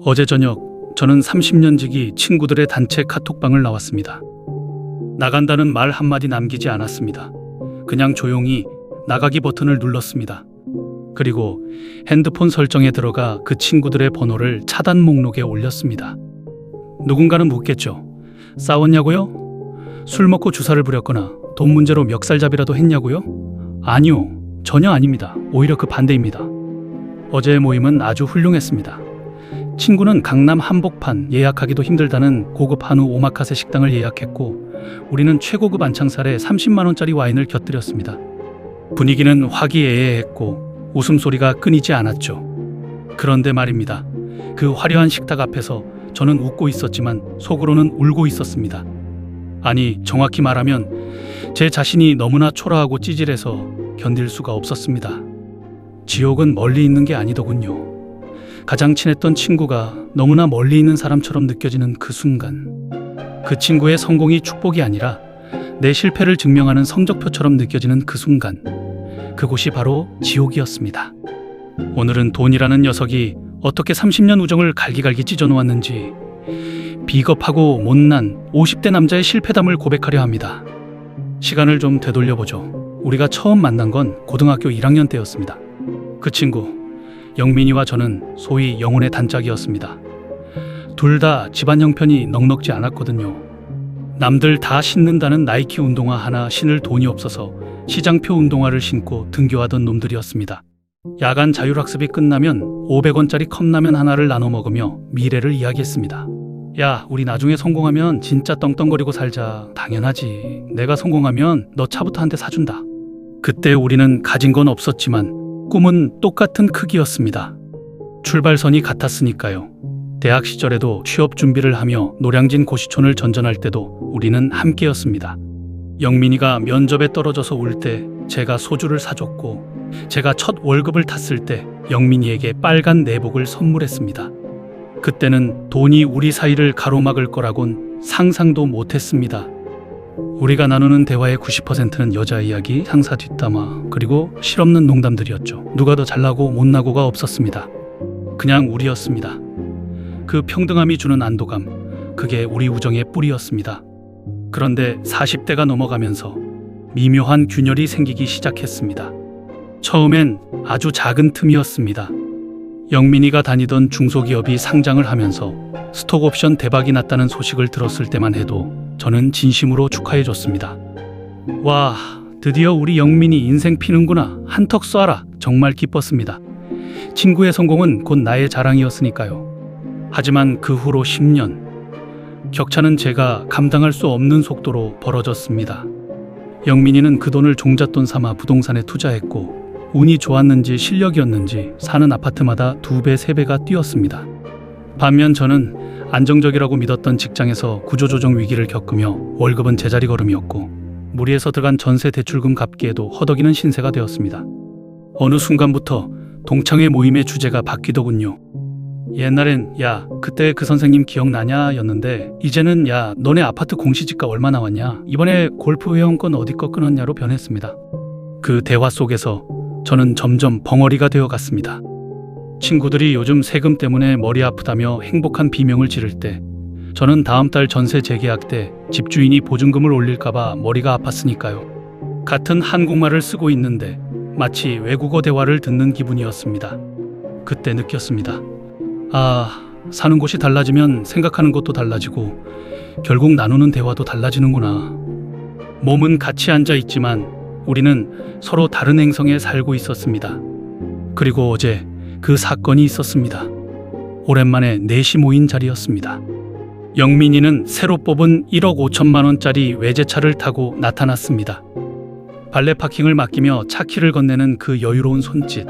어제 저녁 저는 30년 지기 친구들의 단체 카톡방을 나왔습니다. 나간다는 말 한마디 남기지 않았습니다. 그냥 조용히 나가기 버튼을 눌렀습니다. 그리고 핸드폰 설정에 들어가 그 친구들의 번호를 차단 목록에 올렸습니다. 누군가는 묻겠죠. 싸웠냐고요? 술 먹고 주사를 부렸거나 돈 문제로 멱살잡이라도 했냐고요? 아니요, 전혀 아닙니다. 오히려 그 반대입니다. 어제의 모임은 아주 훌륭했습니다. 친구는 강남 한복판 예약하기도 힘들다는 고급 한우 오마카세 식당을 예약했고, 우리는 최고급 안창살에 30만 원짜리 와인을 곁들였습니다. 분위기는 화기애애했고 웃음소리가 끊이지 않았죠. 그런데 말입니다. 그 화려한 식탁 앞에서 저는 웃고 있었지만 속으로는 울고 있었습니다. 아니, 정확히 말하면 제 자신이 너무나 초라하고 찌질해서 견딜 수가 없었습니다. 지옥은 멀리 있는 게 아니더군요. 가장 친했던 친구가 너무나 멀리 있는 사람처럼 느껴지는 그 순간, 그 친구의 성공이 축복이 아니라 내 실패를 증명하는 성적표처럼 느껴지는 그 순간, 그곳이 바로 지옥이었습니다. 오늘은 돈이라는 녀석이 어떻게 30년 우정을 갈기갈기 찢어놓았는지 비겁하고 못난 50대 남자의 실패담을 고백하려 합니다. 시간을 좀 되돌려보죠. 우리가 처음 만난 건 고등학교 1학년 때였습니다. 그 친구 영민이와 저는 소위 영혼의 단짝이었습니다. 둘 다 집안 형편이 넉넉지 않았거든요. 남들 다 신는다는 나이키 운동화 하나 신을 돈이 없어서 시장표 운동화를 신고 등교하던 놈들이었습니다. 야간 자율학습이 끝나면 500원짜리 컵라면 하나를 나눠 먹으며 미래를 이야기했습니다. 야, 우리 나중에 성공하면 진짜 떵떵거리고 살자. 당연하지. 내가 성공하면 너 차부터 한 대 사준다. 그때 우리는 가진 건 없었지만 꿈은 똑같은 크기였습니다. 출발선이 같았으니까요. 대학 시절에도 취업 준비를 하며 노량진 고시촌을 전전할 때도 우리는 함께였습니다. 영민이가 면접에 떨어져서 울 때 제가 소주를 사줬고, 제가 첫 월급을 탔을 때 영민이에게 빨간 내복을 선물했습니다. 그때는 돈이 우리 사이를 가로막을 거라곤 상상도 못했습니다. 우리가 나누는 대화의 90%는 여자 이야기, 상사 뒷담화, 그리고 실없는 농담들이었죠. 누가 더 잘나고 못나고가 없었습니다. 그냥 우리였습니다. 그 평등함이 주는 안도감, 그게 우리 우정의 뿌리였습니다. 그런데 40대가 넘어가면서 미묘한 균열이 생기기 시작했습니다. 처음엔 아주 작은 틈이었습니다. 영민이가 다니던 중소기업이 상장을 하면서 스톡옵션 대박이 났다는 소식을 들었을 때만 해도 저는 진심으로 축하해줬습니다. 와, 드디어 우리 영민이 인생 피는구나. 한턱 쏴라. 정말 기뻤습니다. 친구의 성공은 곧 나의 자랑이었으니까요. 하지만 그 후로 10년, 격차는 제가 감당할 수 없는 속도로 벌어졌습니다. 영민이는 그 돈을 종잣돈 삼아 부동산에 투자했고, 운이 좋았는지 실력이었는지 사는 아파트마다 2배, 3배가 뛰었습니다. 반면 저는 안정적이라고 믿었던 직장에서 구조조정 위기를 겪으며 월급은 제자리 걸음이었고, 무리해서 들어간 전세 대출금 갚기에도 허덕이는 신세가 되었습니다. 어느 순간부터 동창회 모임의 주제가 바뀌더군요. 옛날엔 야, 그때 그 선생님 기억나냐 였는데, 이제는 야, 너네 아파트 공시지가 얼마 나왔냐, 이번에 골프 회원권 어디 거 끊었냐로 변했습니다. 그 대화 속에서 저는 점점 벙어리가 되어갔습니다. 친구들이 요즘 세금 때문에 머리 아프다며 행복한 비명을 지를 때, 저는 다음 달 전세 재계약 때 집주인이 보증금을 올릴까봐 머리가 아팠으니까요. 같은 한국말을 쓰고 있는데 마치 외국어 대화를 듣는 기분이었습니다. 그때 느꼈습니다. 아, 사는 곳이 달라지면 생각하는 것도 달라지고 결국 나누는 대화도 달라지는구나. 몸은 같이 앉아 있지만 우리는 서로 다른 행성에 살고 있었습니다. 그리고 어제 그 사건이 있었습니다. 오랜만에 넷이 모인 자리였습니다. 영민이는 새로 뽑은 1억 5천만 원짜리 외제차를 타고 나타났습니다. 발레 파킹을 맡기며 차 키를 건네는 그 여유로운 손짓.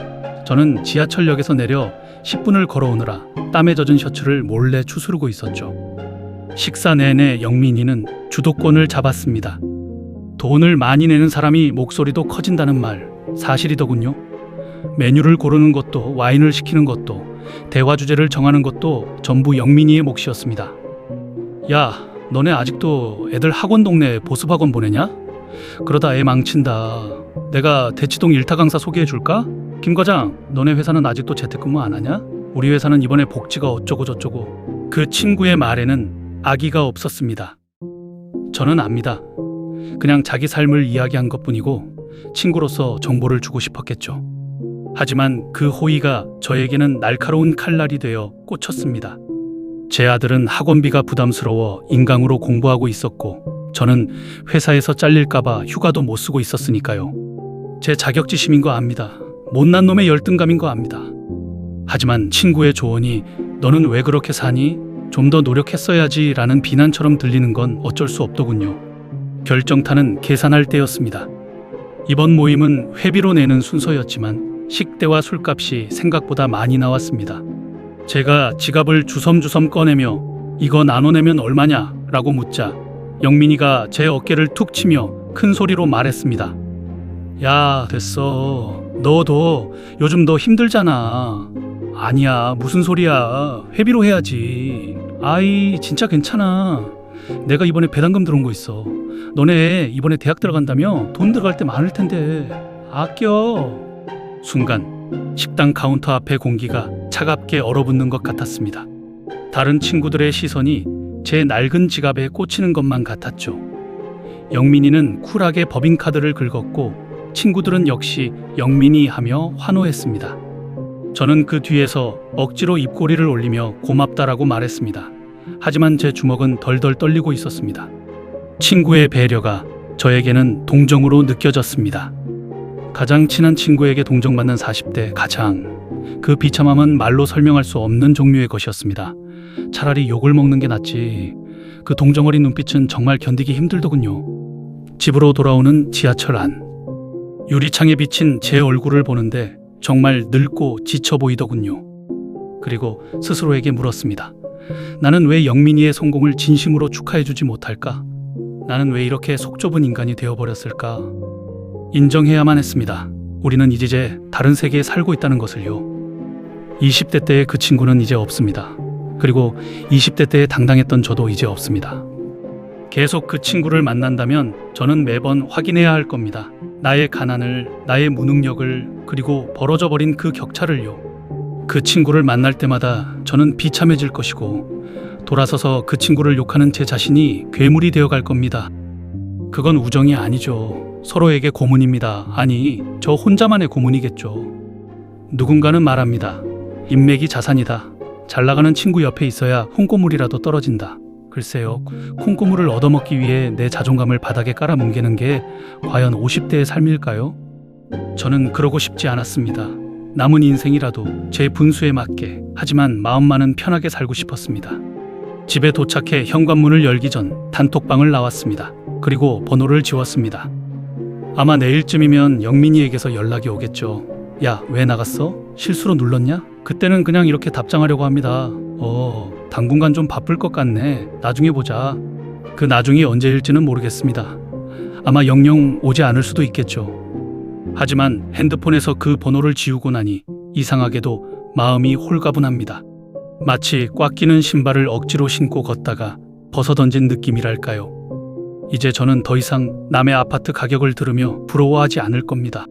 저는 지하철역에서 내려 10분을 걸어오느라 땀에 젖은 셔츠를 몰래 추스르고 있었죠. 식사 내내 영민이는 주도권을 잡았습니다. 돈을 많이 내는 사람이 목소리도 커진다는 말 사실이더군요. 메뉴를 고르는 것도, 와인을 시키는 것도, 대화 주제를 정하는 것도 전부 영민이의 몫이었습니다. 야, 너네 아직도 애들 학원 동네 보습학원 보내냐? 그러다 애 망친다. 내가 대치동 일타 강사 소개해 줄까? 김 과장, 너네 회사는 아직도 재택근무 안 하냐? 우리 회사는 이번에 복지가 어쩌고 저쩌고. 그 친구의 말에는 악의가 없었습니다. 저는 압니다. 그냥 자기 삶을 이야기한 것뿐이고 친구로서 정보를 주고 싶었겠죠. 하지만 그 호의가 저에게는 날카로운 칼날이 되어 꽂혔습니다. 제 아들은 학원비가 부담스러워 인강으로 공부하고 있었고 저는 회사에서 잘릴까봐 휴가도 못 쓰고 있었으니까요. 제 자격지심인 거 압니다. 못난 놈의 열등감인 거 압니다. 하지만 친구의 조언이 너는 왜 그렇게 사니? 좀 더 노력했어야지 라는 비난처럼 들리는 건 어쩔 수 없더군요. 결정타는 계산할 때였습니다. 이번 모임은 회비로 내는 순서였지만 식대와 술값이 생각보다 많이 나왔습니다. 제가 지갑을 주섬주섬 꺼내며 이거 나눠내면 얼마냐? 라고 묻자 영민이가 제 어깨를 툭 치며 큰 소리로 말했습니다. 야, 됐어. 너도 요즘 너 힘들잖아. 아니야, 무슨 소리야. 회비로 해야지. 아이, 진짜 괜찮아. 내가 이번에 배당금 들어온 거 있어. 너네 이번에 대학 들어간다며 돈 들어갈 때 많을 텐데 아껴. 순간 식당 카운터 앞의 공기가 차갑게 얼어붙는 것 같았습니다. 다른 친구들의 시선이 제 낡은 지갑에 꽂히는 것만 같았죠. 영민이는 쿨하게 법인카드를 긁었고 친구들은 역시 영민이 하며 환호했습니다. 저는 그 뒤에서 억지로 입꼬리를 올리며 고맙다라고 말했습니다. 하지만 제 주먹은 덜덜 떨리고 있었습니다. 친구의 배려가 저에게는 동정으로 느껴졌습니다. 가장 친한 친구에게 동정받는 40대 가장, 그 비참함은 말로 설명할 수 없는 종류의 것이었습니다. 차라리 욕을 먹는 게 낫지. 그 동정어린 눈빛은 정말 견디기 힘들더군요. 집으로 돌아오는 지하철 안. 유리창에 비친 제 얼굴을 보는데 정말 늙고 지쳐 보이더군요. 그리고 스스로에게 물었습니다. 나는 왜 영민이의 성공을 진심으로 축하해주지 못할까? 나는 왜 이렇게 속 좁은 인간이 되어버렸을까? 인정해야만 했습니다. 우리는 이제 다른 세계에 살고 있다는 것을요. 20대 때의 그 친구는 이제 없습니다. 그리고 20대 때에 당당했던 저도 이제 없습니다. 계속 그 친구를 만난다면 저는 매번 확인해야 할 겁니다. 나의 가난을, 나의 무능력을, 그리고 벌어져 버린 그 격차를요. 그 친구를 만날 때마다 저는 비참해질 것이고 돌아서서 그 친구를 욕하는 제 자신이 괴물이 되어갈 겁니다. 그건 우정이 아니죠. 서로에게 고문입니다. 아니, 저 혼자만의 고문이겠죠. 누군가는 말합니다. 인맥이 자산이다. 잘 나가는 친구 옆에 있어야 홍고물이라도 떨어진다. 글쎄요, 콩고물을 얻어먹기 위해 내 자존감을 바닥에 깔아뭉개는 게 과연 50대의 삶일까요? 저는 그러고 싶지 않았습니다. 남은 인생이라도 제 분수에 맞게, 하지만 마음만은 편하게 살고 싶었습니다. 집에 도착해 현관문을 열기 전 단톡방을 나왔습니다. 그리고 번호를 지웠습니다. 아마 내일쯤이면 영민이에게서 연락이 오겠죠. 야, 왜 나갔어? 실수로 눌렀냐? 그때는 그냥 이렇게 답장하려고 합니다. 당분간 좀 바쁠 것 같네. 나중에 보자. 그 나중이 언제일지는 모르겠습니다. 아마 영영 오지 않을 수도 있겠죠. 하지만 핸드폰에서 그 번호를 지우고 나니 이상하게도 마음이 홀가분합니다. 마치 꽉 끼는 신발을 억지로 신고 걷다가 벗어던진 느낌이랄까요. 이제 저는 더 이상 남의 아파트 가격을 들으며 부러워하지 않을 겁니다.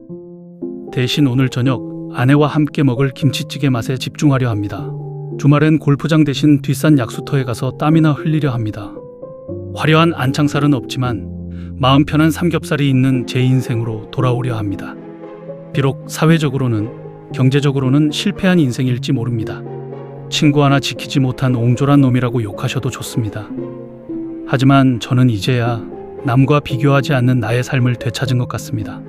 대신 오늘 저녁 아내와 함께 먹을 김치찌개 맛에 집중하려 합니다. 주말엔 골프장 대신 뒷산 약수터에 가서 땀이나 흘리려 합니다. 화려한 안창살은 없지만 마음 편한 삼겹살이 있는 제 인생으로 돌아오려 합니다. 비록 사회적으로는, 경제적으로는 실패한 인생일지 모릅니다. 친구 하나 지키지 못한 옹졸한 놈이라고 욕하셔도 좋습니다. 하지만 저는 이제야 남과 비교하지 않는 나의 삶을 되찾은 것 같습니다.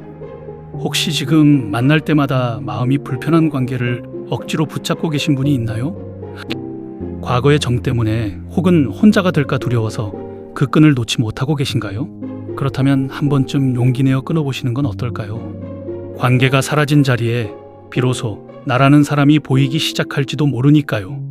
혹시 지금 만날 때마다 마음이 불편한 관계를 억지로 붙잡고 계신 분이 있나요? 과거의 정 때문에 혹은 혼자가 될까 두려워서 그 끈을 놓지 못하고 계신가요? 그렇다면 한 번쯤 용기 내어 끊어보시는 건 어떨까요? 관계가 사라진 자리에 비로소 나라는 사람이 보이기 시작할지도 모르니까요.